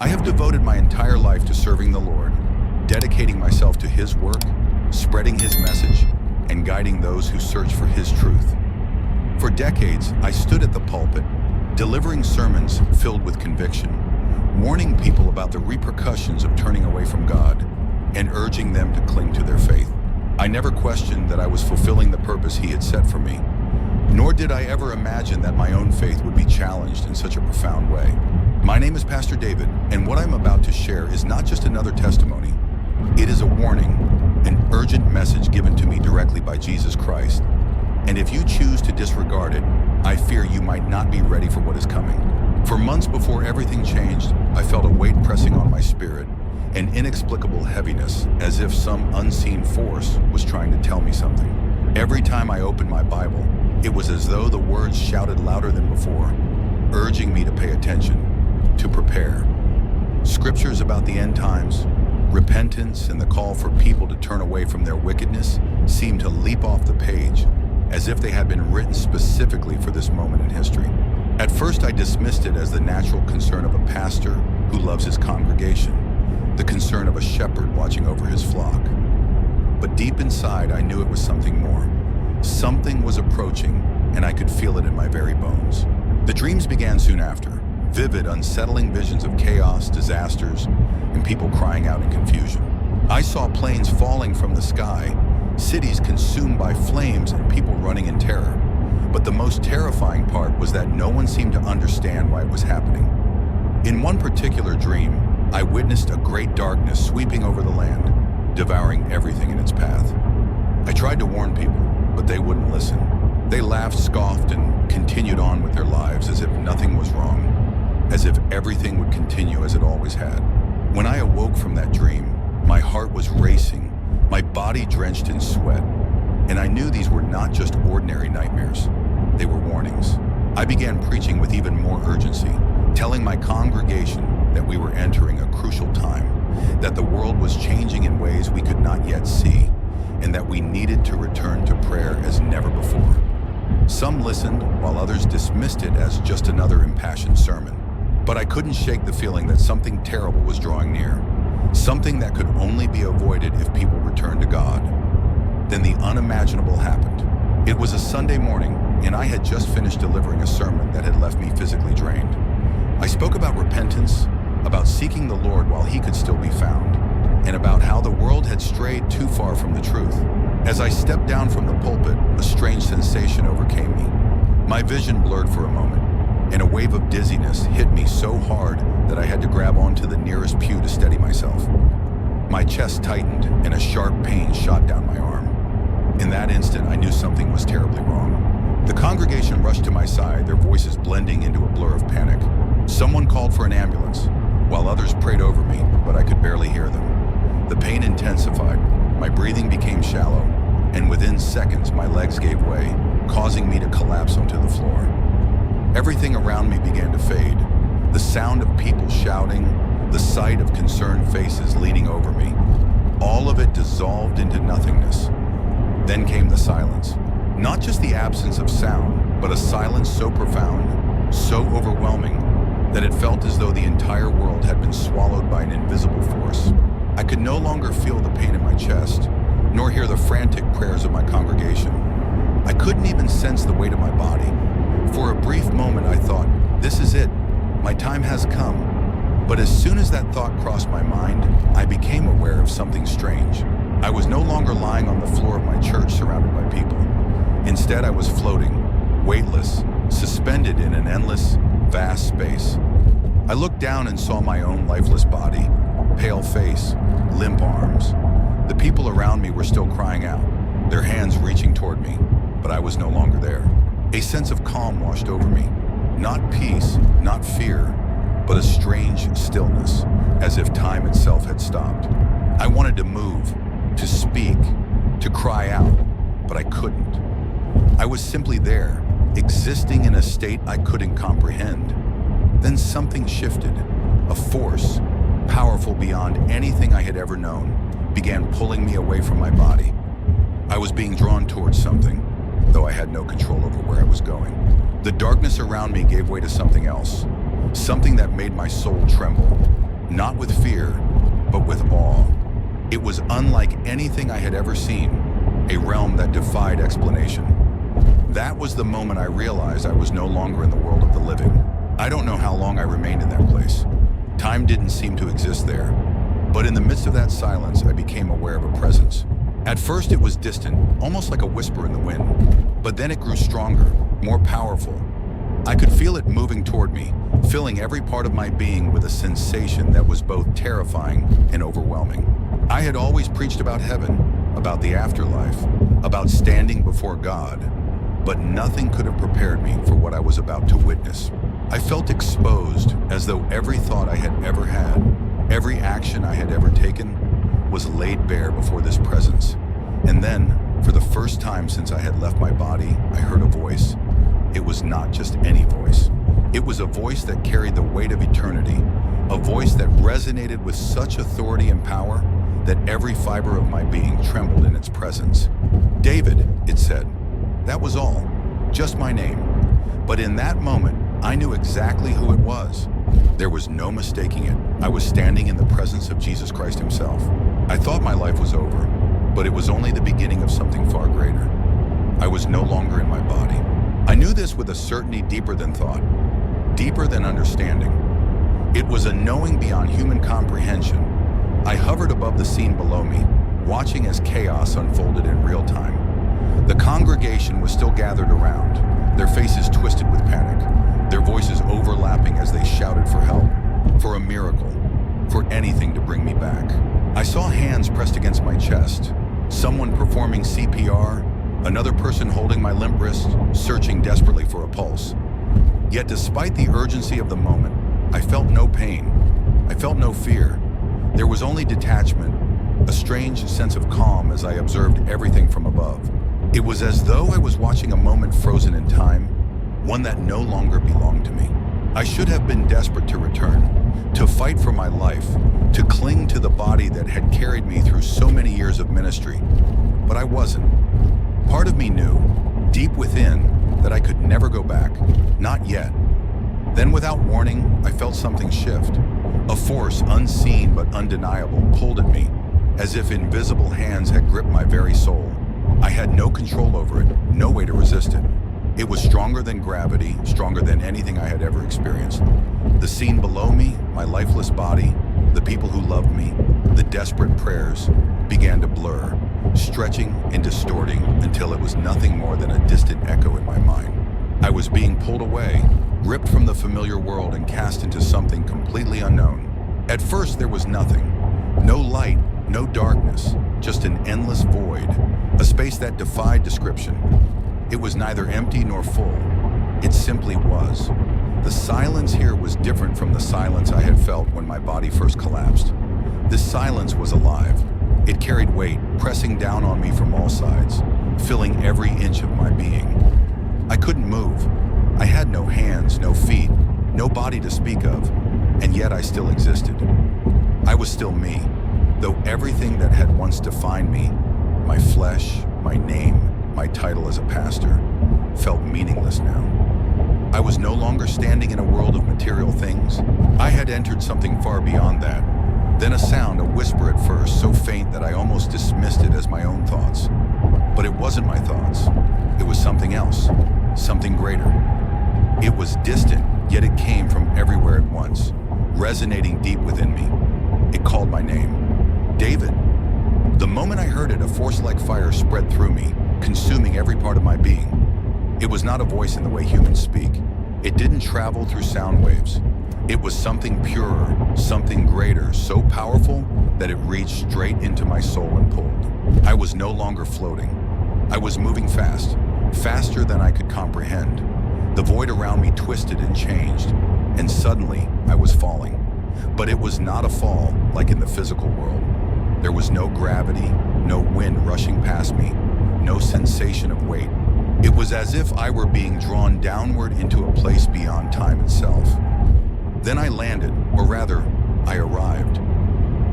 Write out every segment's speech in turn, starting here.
I have devoted my entire life to serving the Lord, dedicating myself to His work, spreading His message, and guiding those who search for His truth. For decades, I stood at the pulpit, delivering sermons filled with conviction, warning people about the repercussions of turning away from God, and urging them to cling to their faith. I never questioned that I was fulfilling the purpose He had set for me, nor did I ever imagine that my own faith would be challenged in such a profound way. My name is Pastor David, and what I'm about to share is not just another testimony. It is a warning, an urgent message given to me directly by Jesus Christ. And if you choose to disregard it, I fear you might not be ready for what is coming. For months before everything changed, I felt a weight pressing on my spirit, an inexplicable heaviness, as if some unseen force was trying to tell me something. Every time I opened my Bible, it was as though the words shouted louder than before, urging me to pay attention, to prepare. Scriptures about the end times, repentance, and the call for people to turn away from their wickedness seemed to leap off the page, as if they had been written specifically for this moment in history. At first, I dismissed it as the natural concern of a pastor who loves his congregation, the concern of a shepherd watching over his flock. But deep inside, I knew it was something more. Something was approaching, and I could feel it in my very bones. The dreams began soon after, vivid, unsettling visions of chaos, disasters, and people crying out in confusion. I saw planes falling from the sky, cities consumed by flames, and people running in terror. But the most terrifying part was that no one seemed to understand why it was happening. In one particular dream, I witnessed a great darkness sweeping over the land, devouring everything in its path. I tried to warn people, but they wouldn't listen. They laughed, scoffed, and continued on with their lives as if nothing was wrong, as if everything would continue as it always had. When I awoke from that dream, my heart was racing, my body drenched in sweat, and I knew these were not just ordinary nightmares. They were warnings. I began preaching with even more urgency, telling my congregation that we were entering a crucial time, that the world was changing in ways we could not yet see, and that we needed to return to prayer as never before. Some listened, while others dismissed it as just another impassioned sermon. But I couldn't shake the feeling that something terrible was drawing near, something that could only be avoided if people returned to God. Then the unimaginable happened. It was a Sunday morning, and I had just finished delivering a sermon that had left me physically drained. I spoke about repentance, about seeking the Lord while He could still be found, and about how the world had strayed too far from the truth. As I stepped down from the pulpit, a strange sensation overcame me. My vision blurred for a moment, and a wave of dizziness hit me so hard that I had to grab onto the nearest pew to steady myself. My chest tightened, and a sharp pain shot down my arm. In that instant, I knew something was terribly wrong. The congregation rushed to my side, their voices blending into a blur of panic. Someone called for an ambulance, while others prayed over me, but I could barely hear them. The pain intensified, my breathing became shallow, and within seconds my legs gave way, causing me to collapse onto the floor. Everything around me began to fade. The sound of people shouting, the sight of concerned faces leaning over me, all of it dissolved into nothingness. Then came the silence. Not just the absence of sound, but a silence so profound, so overwhelming, that it felt as though the entire world had been swallowed by an invisible force. I could no longer feel the pain in my chest, nor hear the frantic prayers of my congregation. I couldn't even sense the weight of my body. For a brief moment I thought, this is it, my time has come. But as soon as that thought crossed my mind, I became aware of something strange. I was no longer lying on the floor of my church surrounded by people. Instead, I was floating, weightless, suspended in an endless, vast space. I looked down and saw my own lifeless body, pale face, limp arms. The people around me were still crying out, their hands reaching toward me, but I was no longer there. A sense of calm washed over me. Not peace, not fear, but a strange stillness, as if time itself had stopped. I wanted to move, to speak, to cry out, but I couldn't. I was simply there, existing in a state I couldn't comprehend. Then something shifted. A force, powerful beyond anything I had ever known, began pulling me away from my body. I was being drawn towards something, though I had no control over where I was going. The darkness around me gave way to something else, something that made my soul tremble. not with fear, but with awe. It was unlike anything I had ever seen, a realm that defied explanation. That was the moment I realized I was no longer in the world of the living. I don't know how long I remained in that place. Time didn't seem to exist there. But in the midst of that silence, I became aware of a presence. At first it was distant, almost like a whisper in the wind. But then it grew stronger, more powerful. I could feel it moving toward me, filling every part of my being with a sensation that was both terrifying and overwhelming. I had always preached about heaven, about the afterlife, about standing before God, but nothing could have prepared me for what I was about to witness. I felt exposed, as though every thought I had ever had, every action I had ever taken, was laid bare before this presence. And then, for the first time since I had left my body, I heard a voice. It was not just any voice. It was a voice that carried the weight of eternity, a voice that resonated with such authority and power that every fiber of my being trembled in its presence. David, it said. That was all, just my name. But in that moment, I knew exactly who it was. There was no mistaking it. I was standing in the presence of Jesus Christ himself. I thought my life was over, but it was only the beginning of something far greater. I was no longer in my body. I knew this with a certainty deeper than thought, deeper than understanding. It was a knowing beyond human comprehension. I hovered above the scene below me, watching as chaos unfolded in real time. The congregation was still gathered around, their faces twisted with panic, their voices overlapping as they shouted for help, for a miracle, for anything to bring me back. I saw hands pressed against my chest, someone performing CPR, another person holding my limp wrist, searching desperately for a pulse. Yet despite the urgency of the moment, I felt no pain. I felt no fear. There was only detachment, a strange sense of calm as I observed everything from above. It was as though I was watching a moment frozen in time, one that no longer belonged to me. I should have been desperate to return, to fight for my life, to cling to the body that had carried me through so many years of ministry. But I wasn't. Part of me knew, deep within, that I could never go back, not yet. Then without warning, I felt something shift. A force unseen but undeniable pulled at me, as if invisible hands had gripped my very soul. I had no control over it, no way to resist it. It was stronger than gravity, stronger than anything I had ever experienced. The scene below me, my lifeless body, the people who loved me, the desperate prayers, began to blur, stretching and distorting until it was nothing more than a distant echo in my mind. I was being pulled away, ripped from the familiar world and cast into something completely unknown. At first there was nothing. No light, no darkness, just an endless void, a space that defied description. It was neither empty nor full. It simply was. The silence here was different from the silence I had felt when my body first collapsed. This silence was alive. It carried weight, pressing down on me from all sides, filling every inch of my being. I couldn't move. I had no hands, no feet, no body to speak of, and yet I still existed. I was still me, though everything that had once defined me, my flesh, my name, my title as a pastor, felt meaningless now. I was no longer standing in a world of material things. I had entered something far beyond that. Then a sound, a whisper at first, so faint that I almost dismissed it as my own thoughts. But it wasn't my thoughts. It was something else, something greater. It was distant, yet it came from everywhere at once, resonating deep within me. It called my name. David. The moment I heard it, a force like fire spread through me, consuming every part of my being. It was not a voice in the way humans speak. It didn't travel through sound waves. It was something purer, something greater, so powerful that it reached straight into my soul and pulled. I was no longer floating. I was moving fast, faster than I could comprehend. The void around me twisted and changed, and suddenly I was falling. But it was not a fall like in the physical world. There was no gravity, no wind rushing past me, no sensation of weight. It was as if I were being drawn downward into a place beyond time itself. Then I landed, or rather, I arrived.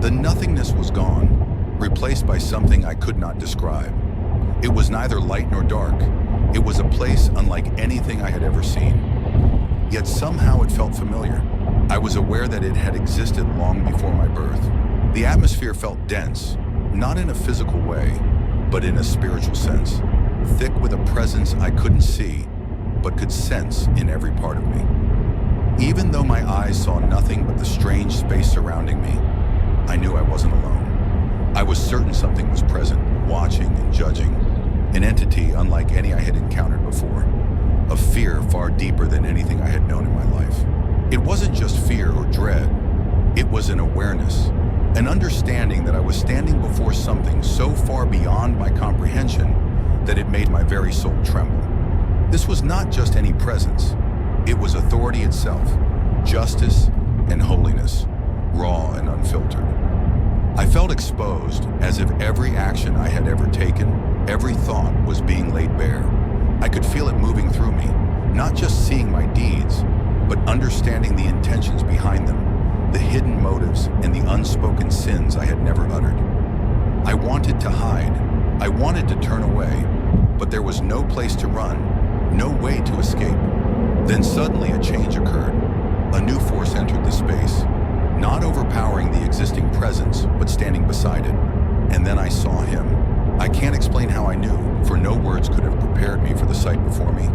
The nothingness was gone, replaced by something I could not describe. It was neither light nor dark. It was a place unlike anything I had ever seen. Yet somehow it felt familiar. I was aware that it had existed long before my birth. The atmosphere felt dense, not in a physical way, but in a spiritual sense, thick with a presence I couldn't see, but could sense in every part of me. Even though my eyes saw nothing but the strange space surrounding me, I knew I wasn't alone. I was certain something was present, watching and judging, an entity unlike any I had encountered before, a fear far deeper than anything I had known in my life. It wasn't just fear or dread, it was an awareness, an understanding that I was standing before something so far beyond my comprehension that it made my very soul tremble. This was not just any presence, it was authority itself, justice and holiness, raw and unfiltered. I felt exposed, as if every action I had ever taken, every thought was being laid bare. I could feel it moving through me, not just seeing my deeds, but understanding the intentions behind them, the hidden motives and the unspoken sins I had never uttered. I wanted to hide, I wanted to turn away, but there was no place to run, no way to escape. Then suddenly a change occurred. A new force entered the space, not overpowering the existing presence, but standing beside it. And then I saw him. I can't explain how I knew, for no words could have prepared me for the sight before me.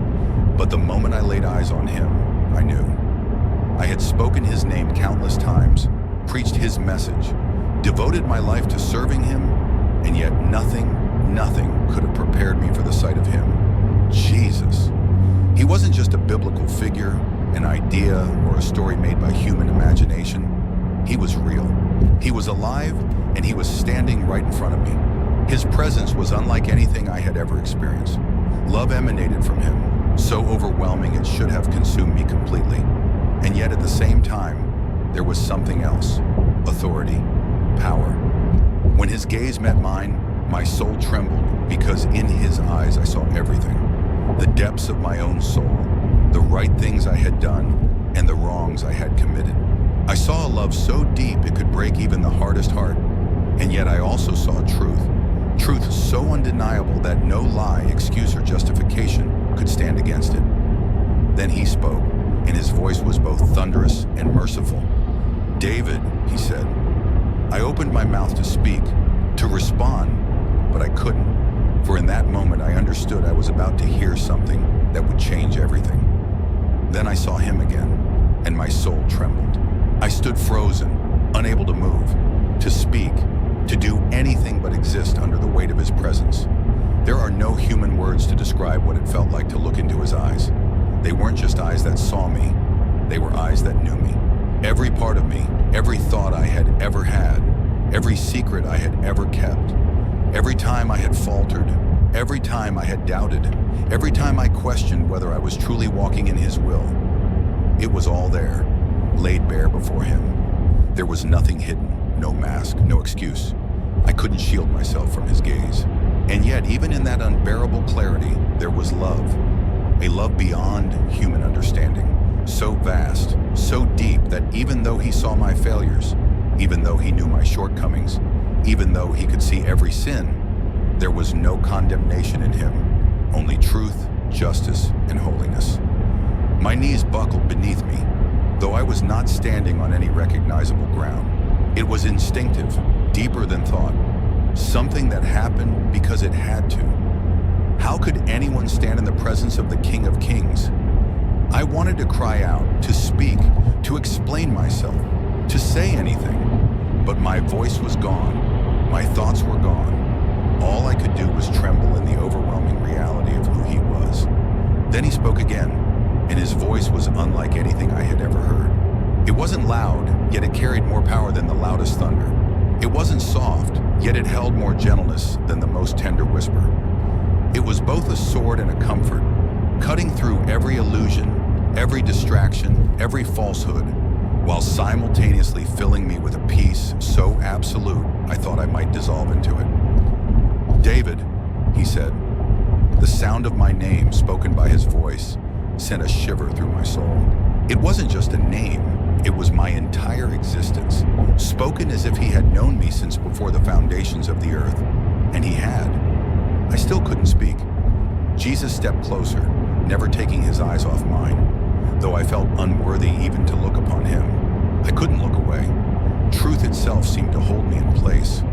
But the moment I laid eyes on him, I knew. I had spoken his name countless times, preached his message, devoted my life to serving him, and yet nothing could have prepared me for the sight of him. Jesus. He wasn't just a biblical figure, an idea, or a story made by human imagination. He was real. He was alive, and he was standing right in front of me. His presence was unlike anything I had ever experienced. Love emanated from him, so overwhelming it should have consumed me completely. And yet at the same time, there was something else: authority, power. When his gaze met mine, my soul trembled because in his eyes I saw everything. The depths of my own soul, the right things I had done, and the wrongs I had committed. I saw a love so deep it could break even the hardest heart, and yet I also saw truth so undeniable that no lie, excuse, or justification could stand against it. Then he spoke, and his voice was both thunderous and merciful. "David," he said. I opened my mouth to speak, to respond, but I couldn't. For in that moment I understood I was about to hear something that would change everything. Then I saw him again, and my soul trembled. I stood frozen, unable to move, to speak, to do anything but exist under the weight of his presence. There are no human words to describe what it felt like to look into his eyes. They weren't just eyes that saw me, they were eyes that knew me. Every part of me, every thought I had ever had, every secret I had ever kept, every time I had faltered, every time I had doubted, every time I questioned whether I was truly walking in his will. It was all there, laid bare before him. There was nothing hidden, no mask, no excuse. I couldn't shield myself from his gaze. And yet, even in that unbearable clarity, there was love. A love beyond human understanding, so vast, so deep that even though he saw my failures, even though he knew my shortcomings, even though he could see every sin, there was no condemnation in him, only truth, justice, and holiness. My knees buckled beneath me, though I was not standing on any recognizable ground. It was instinctive, deeper than thought, something that happened because it had to. How could anyone stand in the presence of the King of Kings? I wanted to cry out, to speak, to explain myself, to say anything, but my voice was gone, my thoughts were gone. All I could do was tremble in the overwhelming reality of who he was. Then he spoke again, and his voice was unlike anything I had ever heard. It wasn't loud, yet it carried more power than the loudest thunder. It wasn't soft, yet it held more gentleness than the most tender whisper. It was both a sword and a comfort, cutting through every illusion, every distraction, every falsehood, while simultaneously filling me with a peace so absolute I thought I might dissolve into it. "David," he said. The sound of my name, spoken by his voice, sent a shiver through my soul. It wasn't just a name, it was my entire existence, spoken as if he had known me since before the foundations of the earth. And he had. I still couldn't speak. Jesus stepped closer, never taking his eyes off mine, though I felt unworthy even to look upon him. I couldn't look away. Truth itself seemed to hold me in place,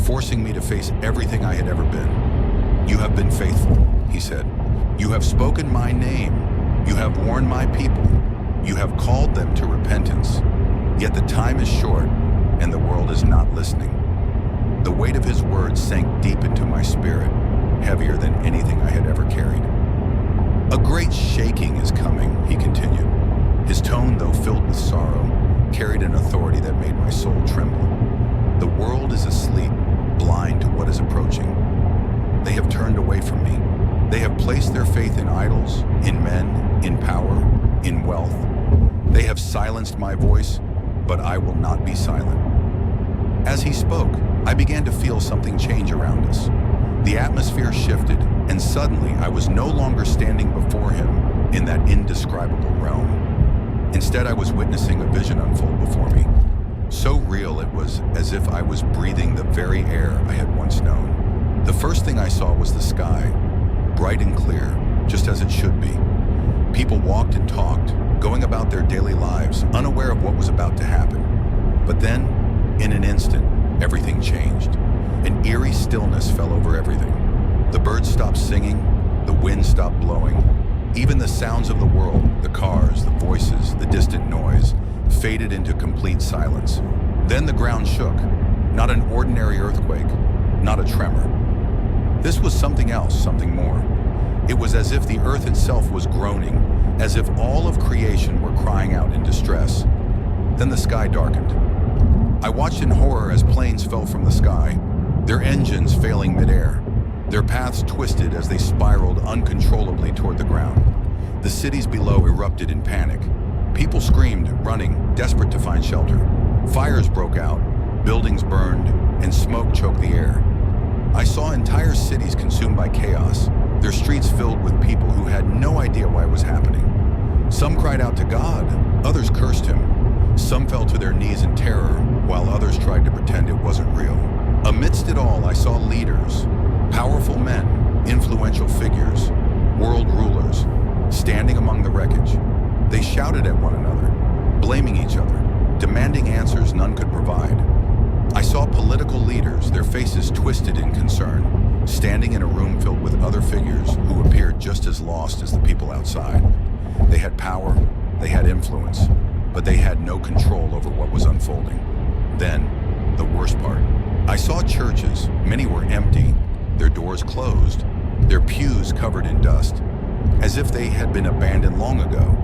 forcing me to face everything I had ever been. "You have been faithful," he said. "You have spoken my name. You have warned my people. You have called them to repentance. Yet the time is short, and the world is not listening." The weight of his words sank deep into my spirit, heavier than anything I had ever carried. "A great shaking is coming," he continued. His tone, though filled with sorrow, carried an authority that made my soul tremble. "The world is asleep, blind to what is approaching. They have turned away from me. They have placed their faith in idols, in men, in power, in wealth. They have silenced my voice, but I will not be silent." As he spoke, I began to feel something change around us. The atmosphere shifted, and suddenly I was no longer standing before him in that indescribable realm. Instead, I was witnessing a vision unfold before me. So real it was as if I was breathing the very air I had once known. The first thing I saw was the sky, bright and clear, just as it should be. People walked and talked, going about their daily lives, unaware of what was about to happen. But then, in an instant, everything changed. An eerie stillness fell over everything. The birds stopped singing, the wind stopped blowing. Even the sounds of the world, the cars, the voices, the distant noise, faded into complete silence. Then the ground shook, not an ordinary earthquake, not a tremor. This was something else, something more. It was as if the earth itself was groaning, as if all of creation were crying out in distress. Then the sky darkened. I watched in horror as planes fell from the sky, their engines failing midair. Their paths twisted as they spiraled uncontrollably toward the ground. The cities below erupted in panic. People screamed, running, desperate to find shelter. Fires broke out, buildings burned, and smoke choked the air. I saw entire cities consumed by chaos, their streets filled with people who had no idea why it was happening. Some cried out to God, others cursed him. Some fell to their knees in terror, while others tried to pretend it wasn't real. Amidst it all, I saw leaders, powerful men, influential figures, world rulers, standing among the wreckage. They shouted at one another, blaming each other, demanding answers none could provide. I saw political leaders, their faces twisted in concern, standing in a room filled with other figures who appeared just as lost as the people outside. They had power, they had influence, but they had no control over what was unfolding. Then, the worst part. I saw churches, many were empty, their doors closed, their pews covered in dust, as if they had been abandoned long ago.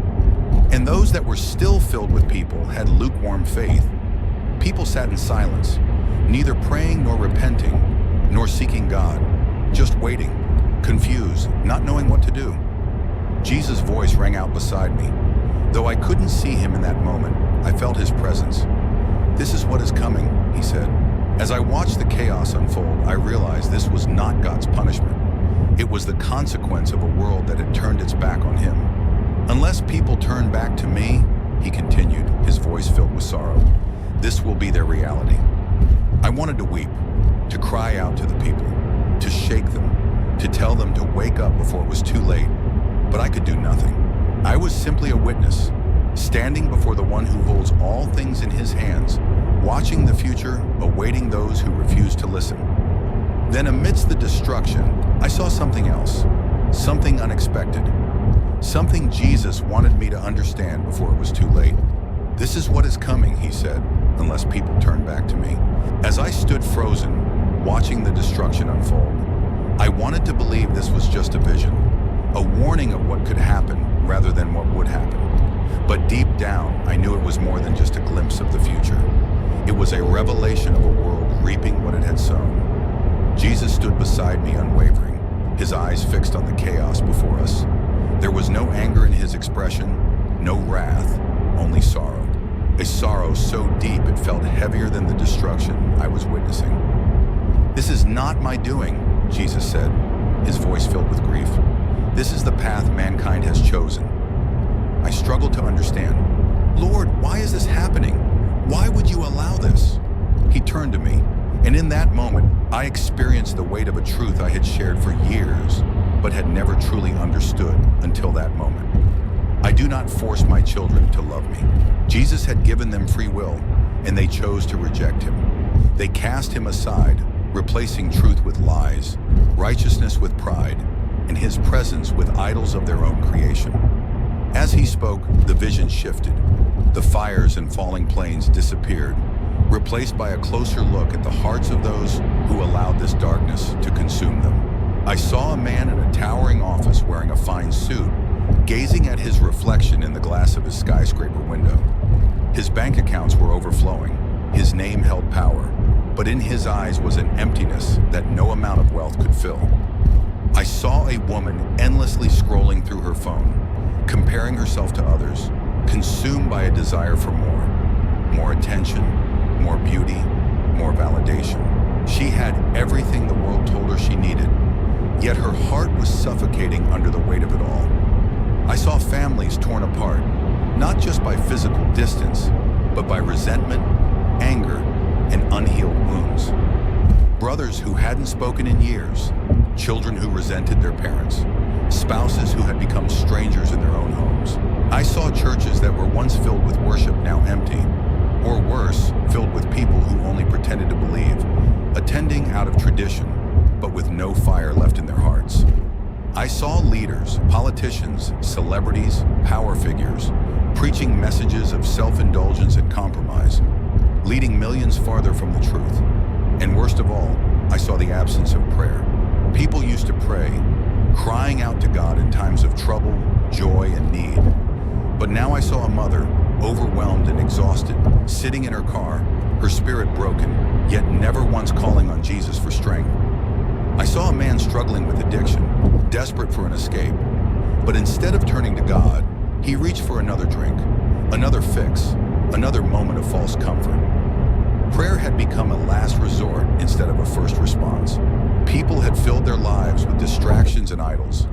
And those that were still filled with people had lukewarm faith. People sat in silence, neither praying nor repenting, nor seeking God, just waiting, confused, not knowing what to do. Jesus' voice rang out beside me. Though I couldn't see him in that moment, I felt his presence. "This is what is coming," he said. As I watched the chaos unfold, I realized this was not God's punishment. It was the consequence of a world that had turned its back on him. "Unless people turn back to me," he continued, his voice filled with sorrow, "this will be their reality." I wanted to weep, to cry out to the people, to shake them, to tell them to wake up before it was too late, but I could do nothing. I was simply a witness, standing before the one who holds all things in his hands, watching the future, awaiting those who refuse to listen. Then amidst the destruction, I saw something else, something unexpected, something Jesus wanted me to understand before it was too late. "This is what is coming," he said, "unless people turn back to me." As I stood frozen, watching the destruction unfold, I wanted to believe this was just a vision, a warning of what could happen rather than what would happen. But deep down, I knew it was more than just a glimpse of the future. It was a revelation of a world reaping what it had sown. Jesus stood beside me unwavering, his eyes fixed on the chaos before us. There was no anger in his expression, no wrath, only sorrow. A sorrow so deep it felt heavier than the destruction I was witnessing. "This is not my doing," Jesus said, his voice filled with grief. "This is the path mankind has chosen." I struggled to understand. "Lord, why is this happening? Why would you allow this?" He turned to me, and in that moment, I experienced the weight of a truth I had shared for years, but had never truly understood until that moment. I do not force my children to love me. Jesus had given them free will, and they chose to reject him. They cast him aside, replacing truth with lies, righteousness with pride, and his presence with idols of their own creation. As he spoke, the vision shifted. The fires and falling planes disappeared, replaced by a closer look at the hearts of those who allowed this darkness to consume them. I saw a man in a towering office wearing a fine suit, gazing at his reflection in the glass of his skyscraper window. His bank accounts were overflowing, his name held power, but in his eyes was an emptiness that no amount of wealth could fill. I saw a woman endlessly scrolling through her phone, comparing herself to others, consumed by a desire for more attention, more beauty, more validation. She had everything the world told her she needed, yet her heart was suffocating under the weight of it all. I saw families torn apart, not just by physical distance, but by resentment, anger, and unhealed wounds. Brothers who hadn't spoken in years, children who resented their parents, spouses who had become strangers in their own homes. I saw churches that were once filled with worship now empty, or worse, filled with people who only pretended to believe, attending out of tradition, but with no fire left in their hearts. I saw leaders, politicians, celebrities, power figures, preaching messages of self-indulgence and compromise, leading millions farther from the truth. And worst of all, I saw the absence of prayer. People used to pray, crying out to God in times of trouble, joy, and need. But now I saw a mother, overwhelmed and exhausted, sitting in her car, her spirit broken, yet never once calling on Jesus for strength. I saw a man struggling with addiction, desperate for an escape. But instead of turning to God, he reached for another drink, another fix, another moment of false comfort. Prayer had become a last resort instead of a first response. People had filled their lives with distractions and idols,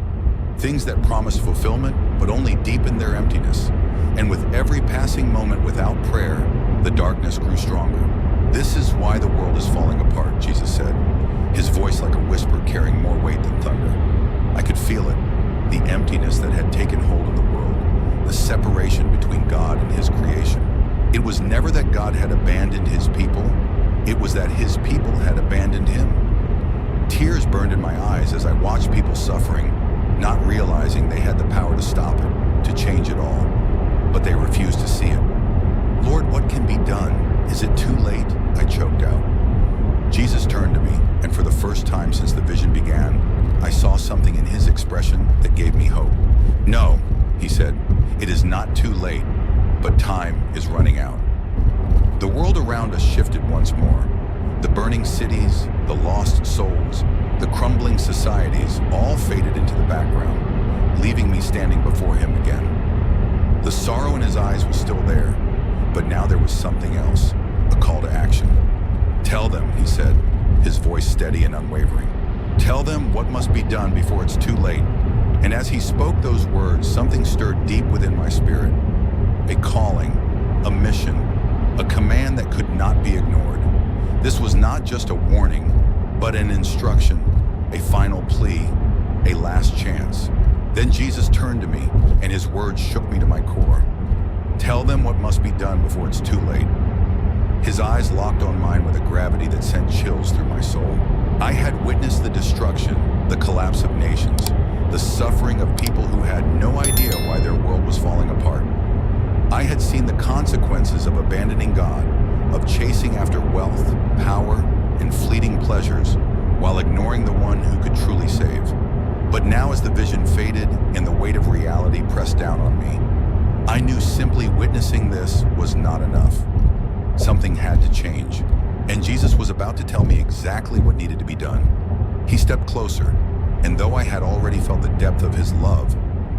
things that promised fulfillment but only deepened their emptiness. And with every passing moment without prayer, the darkness grew stronger. This is why the world is falling apart, Jesus said, his voice like a whisper carrying more weight than thunder. I could feel it, the emptiness that had taken hold of the world, the separation between God and his creation. It was never that God had abandoned his people, it was that his people had abandoned him. Tears burned in my eyes as I watched people suffering, not realizing they had the power to stop it, to change it all. But they refused to see it. Lord, what can be done? Is it too late? I choked out. Jesus turned to me, and for the first time since the vision began, I saw something in his expression that gave me hope. No, he said, it is not too late, but time is running out. The world around us shifted once more. The burning cities, the lost souls, the crumbling societies all faded into the background, leaving me standing before him again. The sorrow in his eyes was still there, but now there was something else, a call to action. Tell them, he said, his voice steady and unwavering. Tell them what must be done before it's too late. And as he spoke those words, something stirred deep within my spirit. A calling, a mission, a command that could not be ignored. This was not just a warning, but an instruction, a final plea, a last chance. Then Jesus turned to me, and his words shook me to my core. Tell them what must be done before it's too late. His eyes locked on mine with a gravity that sent chills through my soul. I had witnessed the destruction, the collapse of nations, the suffering of people who had no idea why their world was falling apart. I had seen the consequences of abandoning God, of chasing after wealth, power, and fleeting pleasures, while ignoring the one who could truly save. But now as the vision faded and the weight of reality pressed down on me, I knew simply witnessing this was not enough. Something had to change, and Jesus was about to tell me exactly what needed to be done. He stepped closer, and though I had already felt the depth of his love,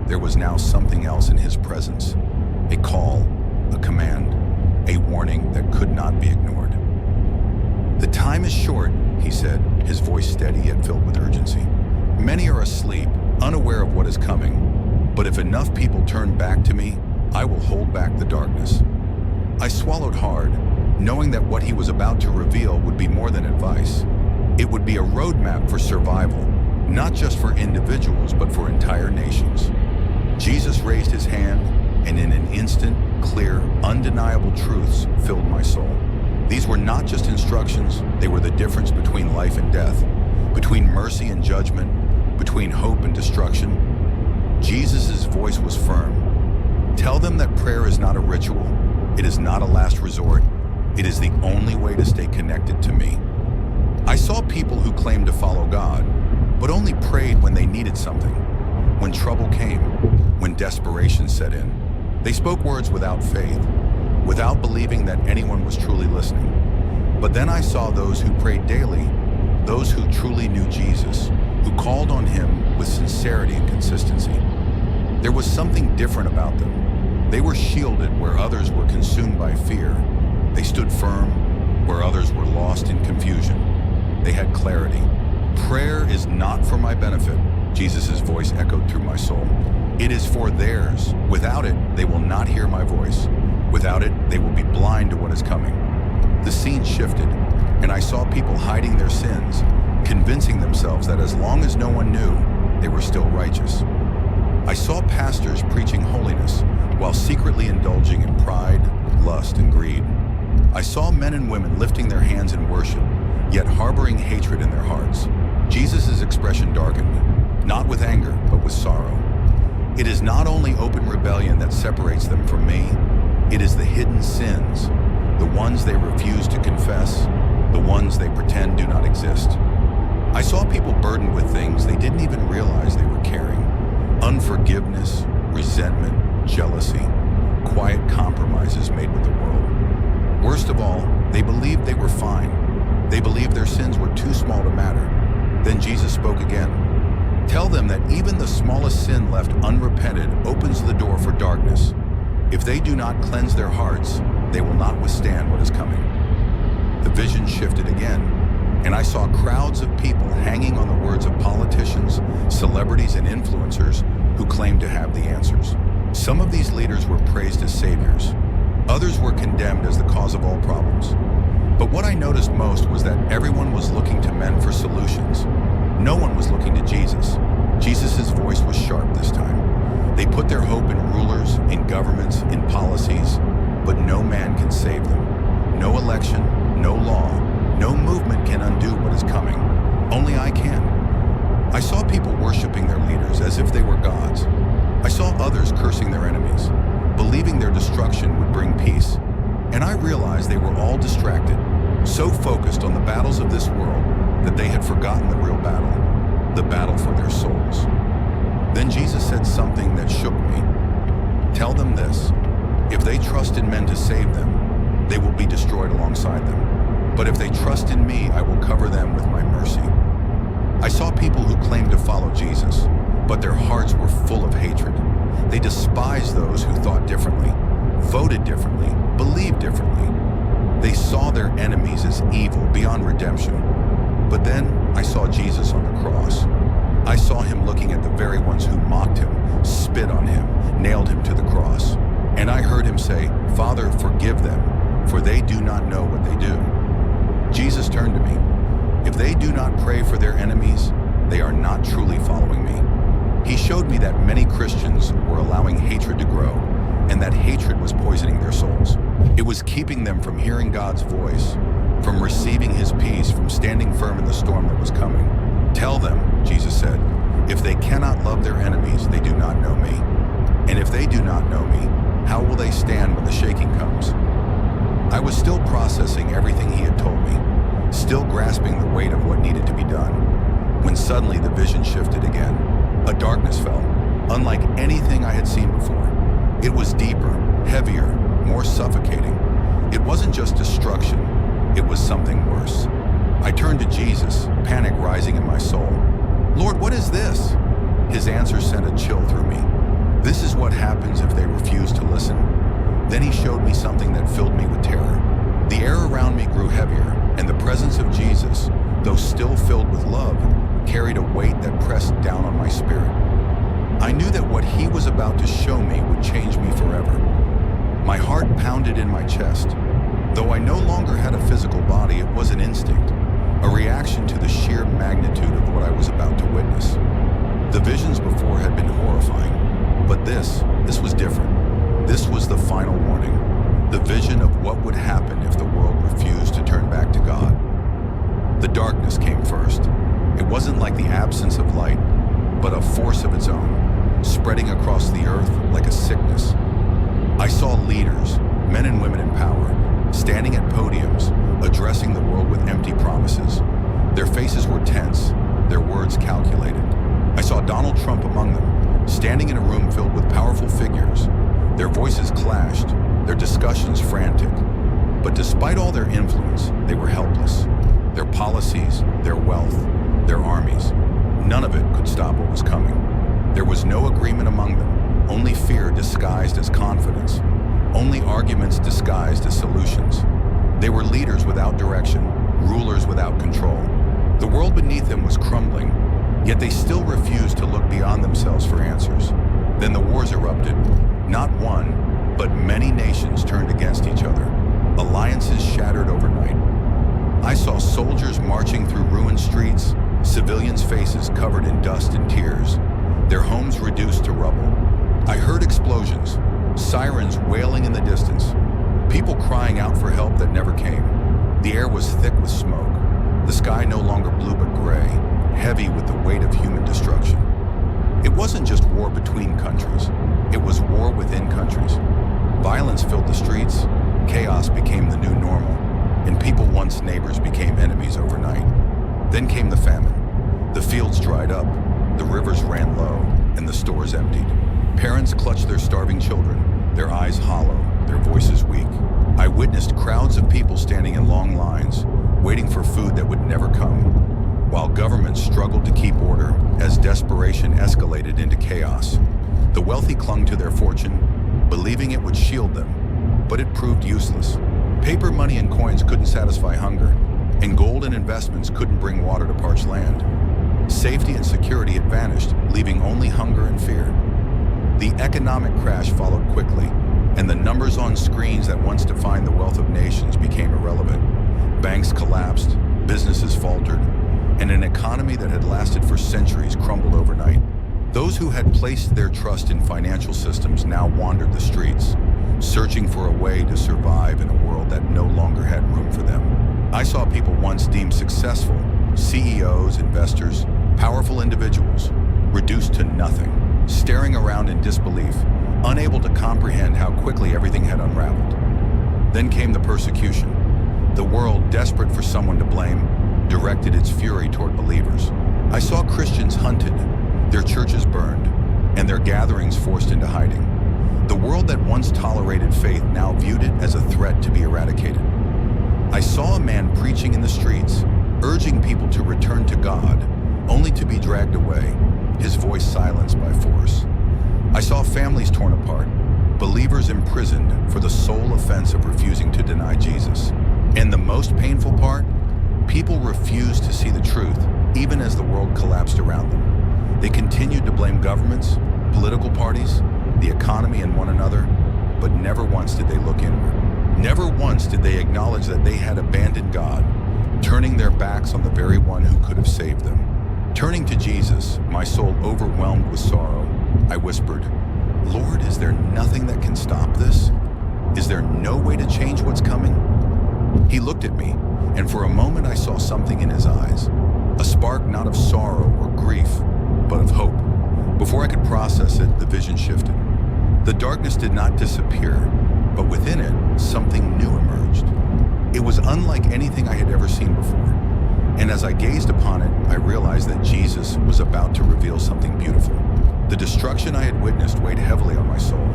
there was now something else in his presence. A call, a command, a warning that could not be ignored. The time is short, he said, his voice steady yet filled with urgency. Many are asleep, unaware of what is coming, but if enough people turn back to me, I will hold back the darkness. I swallowed hard, knowing that what he was about to reveal would be more than advice. It would be a roadmap for survival, not just for individuals, but for entire nations. Jesus raised his hand, and in an instant, clear, undeniable truths filled my soul. These were not just instructions, they were the difference between life and death, between mercy and judgment, between hope and destruction. Jesus' voice was firm. Tell them that prayer is not a ritual. It is not a last resort. It is the only way to stay connected to me. I saw people who claimed to follow God, but only prayed when they needed something, when trouble came, when desperation set in. They spoke words without faith, without believing that anyone was truly listening. But then I saw those who prayed daily, those who truly knew Jesus, who called on him with sincerity and consistency. There was something different about them. They were shielded where others were consumed by fear. They stood firm where others were lost in confusion. They had clarity. Prayer is not for my benefit, Jesus' voice echoed through my soul. It is for theirs. Without it, they will not hear my voice. Without it, they will be blind to what is coming. The scene shifted, and I saw people hiding their sins, convincing themselves that as long as no one knew, they were still righteous. I saw pastors preaching holiness while secretly indulging in pride, lust, and greed. I saw men and women lifting their hands in worship, yet harboring hatred in their hearts. Jesus' expression darkened, not with anger, but with sorrow. It is not only open rebellion that separates them from me, it is the hidden sins, the ones they refuse to confess, the ones they pretend do not exist. I saw people burdened with things they didn't even realize they were carrying. Unforgiveness, resentment, jealousy, quiet compromises made with the world. Worst of all, they believed they were fine. They believed their sins were too small to matter. Then Jesus spoke again. Tell them that even the smallest sin left unrepented opens the door for darkness. If they do not cleanse their hearts, they will not withstand what is coming. The vision shifted again, and I saw crowds of people hanging on the words of politicians, celebrities, and influencers who claimed to have the answers. Some of these leaders were praised as saviors. Others were condemned as the cause of all problems. But what I noticed most was that everyone was looking to men for solutions. No one was looking to Jesus. Jesus' voice was sharp this time. They put their hope in rulers, in governments, in policies, but no man can save them. No election, no law, no movement can undo what is coming. Only I can. I saw people worshiping their leaders as if they were gods. I saw others cursing their enemies, believing their destruction would bring peace. And I realized they were all distracted, so focused on the battles of this world that they had forgotten the real battle, the battle for their souls. Then Jesus said something that shook me. Tell them this, if they trust in men to save them, they will be destroyed alongside them. But if they trust in me, I will cover them with my mercy. I saw people who claimed to follow Jesus, but their hearts were full of hatred. They despised those who thought differently, voted differently, believed differently. They saw their enemies as evil beyond redemption. But then I saw Jesus on the cross. I saw him looking at the very ones who mocked him, spit on him, nailed him to the cross. And I heard him say, "Father, forgive them, for they do not know what they do." Jesus turned to me. If they do not pray for their enemies, they are not truly following me. He showed me that many Christians were allowing hatred to grow, and that hatred was poisoning their souls. It was keeping them from hearing God's voice, from receiving his peace, from standing firm in the storm that was coming. Tell them, Jesus said, if they cannot love their enemies, they do not know me. And if they do not know me, how will they stand when the shaking comes? I was still processing everything he had told me, still grasping the weight of what needed to be done, when suddenly the vision shifted again. A darkness fell, unlike anything I had seen before. It was deeper, heavier, more suffocating. It wasn't just destruction, it was something worse. I turned to Jesus, panic rising in my soul. Lord, what is this? His answer sent a chill through me. This is what happens if they refuse to listen. Then he showed me something that filled me with terror. The air around me grew heavier, and the presence of Jesus, though still filled with love, carried a weight that pressed down on my spirit. I knew that what he was about to show me would change me forever. My heart pounded in my chest. Though I no longer had a physical body, it was an instinct, a reaction to the sheer magnitude of what I was about to witness. The visions before had been horrifying. But this was different. This was the final warning, the vision of what would happen if the world refused to turn back to God. The darkness came first. It wasn't like the absence of light, but a force of its own, spreading across the earth like a sickness. I saw leaders, men and women in power, standing at podiums, addressing the world with empty promises. Their faces were tense, their words calculated. I saw Donald Trump among them, standing in a room filled with powerful figures. Their voices clashed, their discussions frantic. But despite all their influence, they were helpless. Their policies, their wealth, their armies, none of it could stop what was coming. There was no agreement among them, only fear disguised as confidence, only arguments disguised as solutions. They were leaders without direction, rulers without control. The world beneath them was crumbling, yet they still refused to look beyond themselves for answers. Then the wars erupted. Not one, but many nations turned against each other. Alliances shattered overnight. I saw soldiers marching through ruined streets, civilians' faces covered in dust and tears, their homes reduced to rubble. I heard explosions, sirens wailing in the distance, people crying out for help that never came. The air was thick with smoke, the sky no longer blue but gray, heavy with the weight of human destruction. It wasn't just war between countries, it was war within countries. Violence filled the streets, chaos became the new normal, and people once neighbors became enemies overnight. Then came the famine. The fields dried up, the rivers ran low, and the stores emptied. Parents clutched their starving children, their eyes hollow, their voices weak. I witnessed crowds of people standing in long lines, waiting for food that would never come, while governments struggled to keep order as desperation escalated into chaos. The wealthy clung to their fortune, believing it would shield them, but it proved useless. Paper money and coins couldn't satisfy hunger, and gold and investments couldn't bring water to parched land. Safety and security had vanished, leaving only hunger and fear. The economic crash followed quickly, and the numbers on screens that once defined the wealth of nations became irrelevant. Banks collapsed, businesses faltered, and an economy that had lasted for centuries crumbled overnight. Those who had placed their trust in financial systems now wandered the streets, searching for a way to survive in a world that no longer had room for them. I saw people once deemed successful, CEOs, investors, powerful individuals, reduced to nothing, staring around in disbelief, unable to comprehend how quickly everything had unraveled. Then came the persecution. The world, desperate for someone to blame, directed its fury toward believers. I saw Christians hunted, their churches burned, and their gatherings forced into hiding. The world that once tolerated faith now viewed it as a threat to be eradicated. I saw a man preaching in the streets, urging people to return to God, only to be dragged away, his voice silenced by force. I saw families torn apart, believers imprisoned for the sole offense of refusing to deny Jesus. And the most painful part? People refused to see the truth, even as the world collapsed around them. They continued to blame governments, political parties, the economy, and one another, but never once did they look inward. Never once did they acknowledge that they had abandoned God, turning their backs on the very one who could have saved them. Turning to Jesus, my soul overwhelmed with sorrow, I whispered, "Lord, is there nothing that can stop this? Is there no way to change what's coming?" He looked at me, and for a moment I saw something in his eyes, a spark not of sorrow or grief, but of hope. Before I could process it, the vision shifted. The darkness did not disappear, but within it, something new emerged. It was unlike anything I had ever seen before, and as I gazed upon it, I realized that Jesus was about to reveal something beautiful. The destruction I had witnessed weighed heavily on my soul.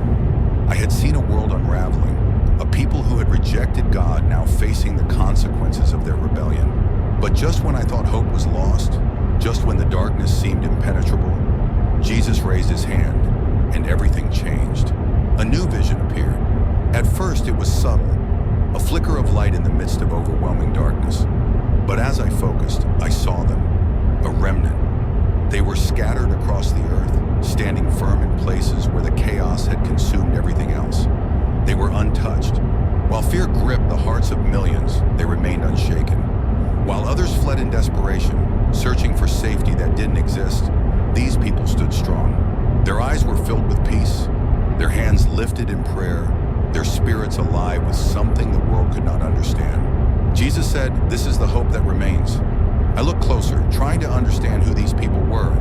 I had seen a world unraveling, a people who had rejected God now facing the consequences of their rebellion. But just when I thought hope was lost, just when the darkness seemed impenetrable, Jesus raised his hand, and everything changed. A new vision appeared. At first it was subtle, a flicker of light in the midst of overwhelming darkness. But as I focused, I saw them, a remnant. They were scattered across the earth, standing firm in places where the chaos had consumed everything else. They were untouched. While fear gripped the hearts of millions, they remained unshaken. While others fled in desperation, searching for safety that didn't exist, these people stood strong. Their eyes were filled with peace, their hands lifted in prayer, their spirits alive with something the world could not understand. Jesus said, "This is the hope that remains." I looked closer, trying to understand who these people were,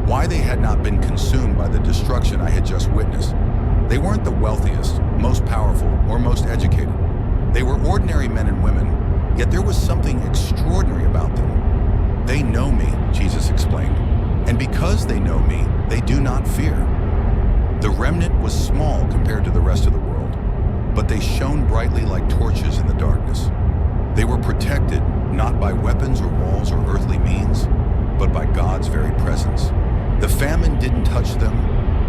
why they had not been consumed by the destruction I had just witnessed. They weren't the wealthiest, most powerful, or most educated. They were ordinary men and women, yet there was something extraordinary about them. "They know me," Jesus explained, "and because they know me, they do not fear." The remnant was small compared to the rest of the world, but they shone brightly like torches in the darkness. They were protected not by weapons or walls or earthly means, but by God's very presence. The famine didn't touch them,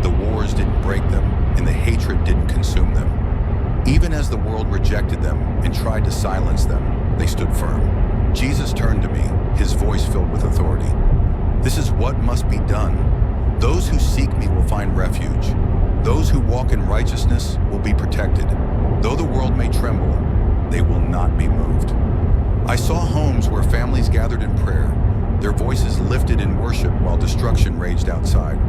the wars didn't break them, and the hatred didn't consume them. Even as the world rejected them and tried to silence them, they stood firm. Jesus turned to me, his voice filled with authority. "This is what must be done. Those who seek me will find refuge. Those who walk in righteousness will be protected. Though the world may tremble, they will not be moved." I saw homes where families gathered in prayer, their voices lifted in worship while destruction raged outside.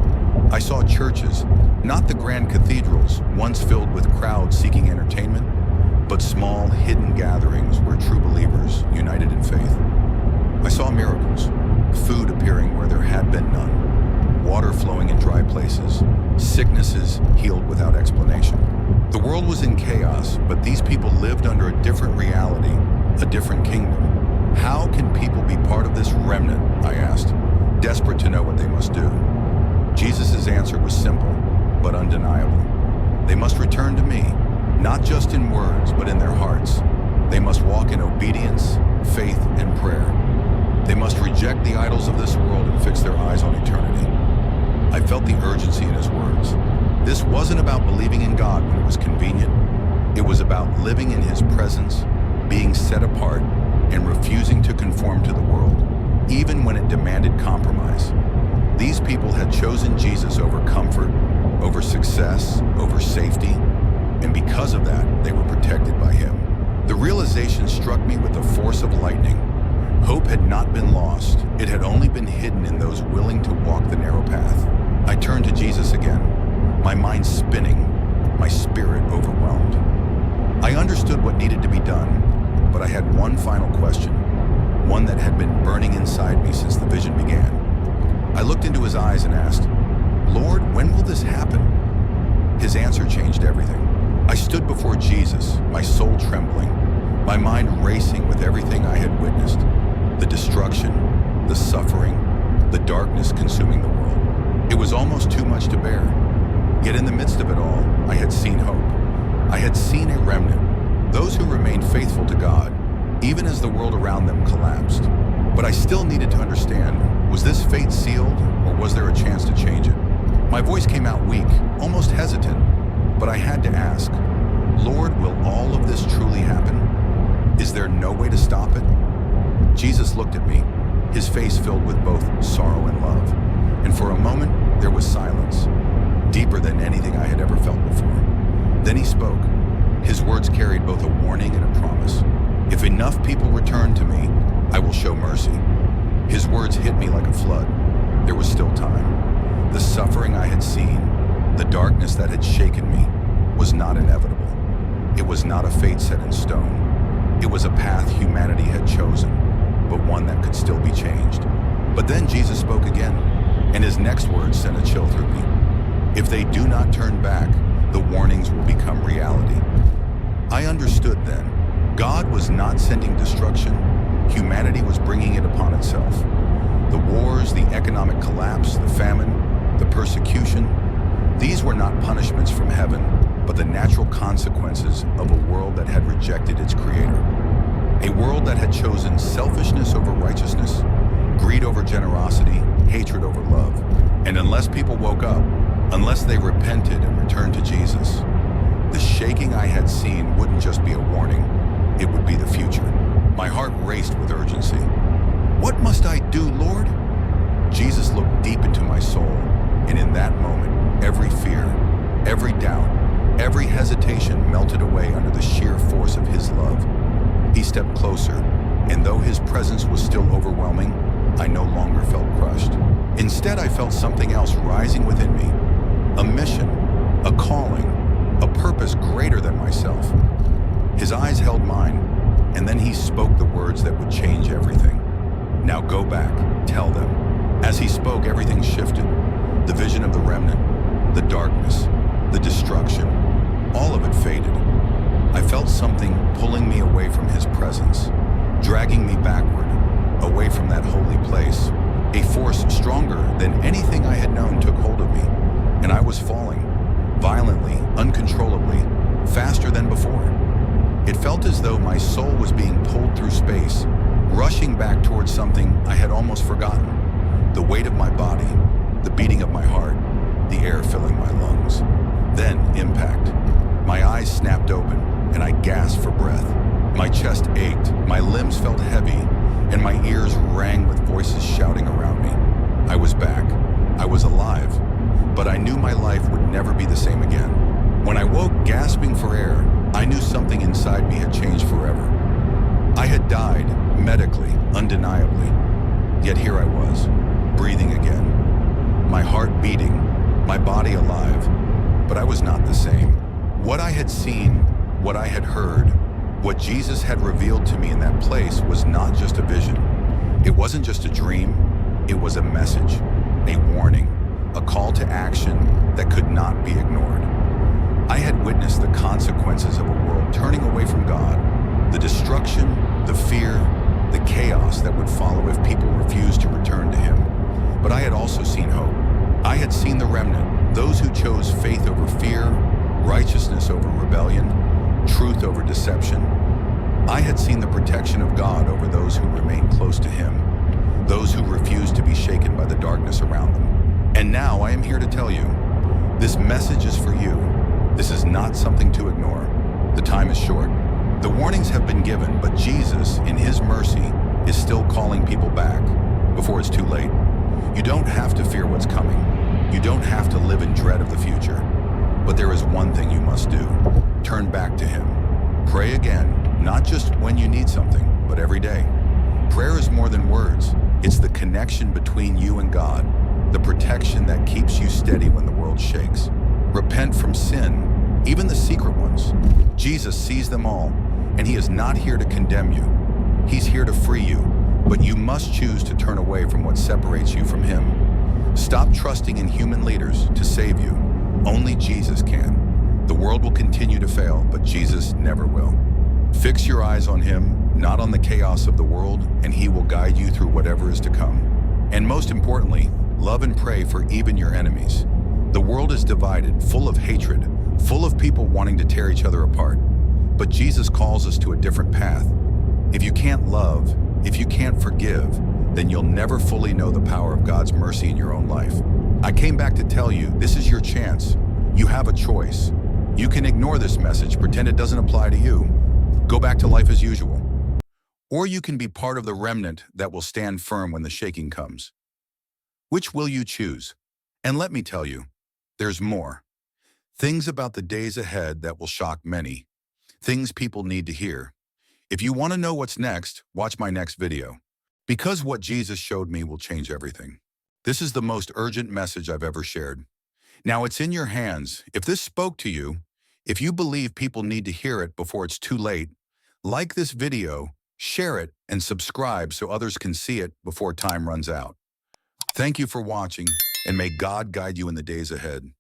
I saw churches, not the grand cathedrals, once filled with crowds seeking entertainment, but small, hidden gatherings where true believers united in faith. I saw miracles, food appearing where there had been none, water flowing in dry places, sicknesses healed without explanation. The world was in chaos, but these people lived under a different reality, a different kingdom. How can people be part of this remnant? I asked, desperate to know what they must do. Jesus' answer was simple, but undeniable. They must return to me, not just in words, but in their hearts. They must walk in obedience, faith, and prayer. They must reject the idols of this world and fix their eyes on eternity. I felt the urgency in his words. This wasn't about believing in God when it was convenient. It was about living in his presence, being set apart, and refusing to conform to the world, even when it demanded compromise. These people had chosen Jesus over comfort, over success, over safety, and because of that, they were protected by him. The realization struck me with the force of lightning. Hope had not been lost. It had only been hidden in those willing to walk the narrow path. I turned to Jesus again, my mind spinning, my spirit overwhelmed. I understood what needed to be done, but I had one final question, one that had been burning inside me since the vision began. I looked into his eyes and asked, "Lord, when will this happen?" His answer changed everything. I stood before Jesus, my soul trembling, my mind racing with everything I had witnessed, the destruction, the suffering, the darkness consuming the world. It was almost too much to bear. Yet in the midst of it all, I had seen hope. I had seen a remnant, those who remained faithful to God, even as the world around them collapsed. But I still needed to understand, was this fate sealed, or was there a chance to change it? My voice came out weak, almost hesitant, but I had to ask, "Lord, will all of this truly happen? Is there no way to stop it?" Jesus looked at me, his face filled with both sorrow and love. And for a moment, there was silence, deeper than anything I had ever felt before. Then he spoke. His words carried both a warning and a promise. "If enough people return to me, I will show mercy." His words hit me like a flood. There was still time. The suffering I had seen, the darkness that had shaken me, was not inevitable. It was not a fate set in stone. It was a path humanity had chosen, but one that could still be changed. But then Jesus spoke again, and his next words sent a chill through me. "If they do not turn back, the warnings will become reality." I understood then. God was not sending destruction. Humanity was bringing it upon itself. The wars, the economic collapse, the famine, the persecution, these were not punishments from heaven, but the natural consequences of a world that had rejected its creator. A world that had chosen selfishness over righteousness, greed over generosity, hatred over love. And unless people woke up, unless they repented and returned to Jesus, the shaking I had seen wouldn't just be a warning, it would be the future. My heart raced with urgency. "What must I do, Lord?" Jesus looked deep into my soul, and in that moment, every fear, every doubt, every hesitation melted away under the sheer force of his love. He stepped closer, and though his presence was still overwhelming, I no longer felt crushed. Instead, I felt something else rising within me, a mission, a calling, a purpose greater than myself. His eyes held mine, and then he spoke the words that would change everything. Now go back, tell them. As he spoke, everything shifted. The vision of the remnant, the darkness, the destruction, all of it faded. I felt something pulling me away from his presence, dragging me backward, away from that holy place. A force stronger than anything I had known took hold of me, and I was falling, violently, uncontrollably, faster than before. It felt as though my soul was being pulled through space, rushing back towards something I had almost forgotten. The weight of my body, the beating of my heart, the air filling my lungs. Then, impact. My eyes snapped open, and I gasped for breath. My chest ached, my limbs felt heavy, and my ears rang with voices shouting around me. I was back. I was alive. But I knew my life would never be the same again. When I woke gasping for air, I knew something inside me had changed forever. I had died, medically, undeniably. Yet here I was, breathing again. My heart beating, my body alive. But I was not the same. What I had seen, what I had heard, what Jesus had revealed to me in that place was not just a vision. It wasn't just a dream, it was a message, a warning, a call to action that could not be ignored. I had witnessed the consequences of a world turning away from God, the destruction, the fear, the chaos that would follow if people refused to return to Him. But I had also seen hope. I had seen the remnant, those who chose faith over fear, righteousness over rebellion, truth over deception. I had seen the protection of God over those who remained close to Him, those who refused to be shaken by the darkness around them. And now I am here to tell you, this message is for you. This is not something to ignore. The time is short. The warnings have been given, but Jesus, in His mercy, is still calling people back before it's too late. You don't have to fear what's coming. You don't have to live in dread of the future. But there is one thing you must do. Turn back to Him. Pray again, not just when you need something, but every day. Prayer is more than words. It's the connection between you and God, the protection that keeps you steady when the world shakes. Repent from sin, even the secret ones. Jesus sees them all, and He is not here to condemn you. He's here to free you, but you must choose to turn away from what separates you from Him. Stop trusting in human leaders to save you. Only Jesus can. The world will continue to fail, but Jesus never will. Fix your eyes on Him, not on the chaos of the world, and He will guide you through whatever is to come. And most importantly, love and pray for even your enemies. The world is divided, full of hatred, full of people wanting to tear each other apart. But Jesus calls us to a different path. If you can't love, if you can't forgive, then you'll never fully know the power of God's mercy in your own life. I came back to tell you, this is your chance. You have a choice. You can ignore this message, pretend it doesn't apply to you, go back to life as usual. Or you can be part of the remnant that will stand firm when the shaking comes. Which will you choose? And let me tell you, there's more. Things about the days ahead that will shock many. Things people need to hear. If you want to know what's next, watch my next video. Because what Jesus showed me will change everything. This is the most urgent message I've ever shared. Now it's in your hands. If this spoke to you, if you believe people need to hear it before it's too late, like this video, share it, and subscribe so others can see it before time runs out. Thank you for watching, and may God guide you in the days ahead.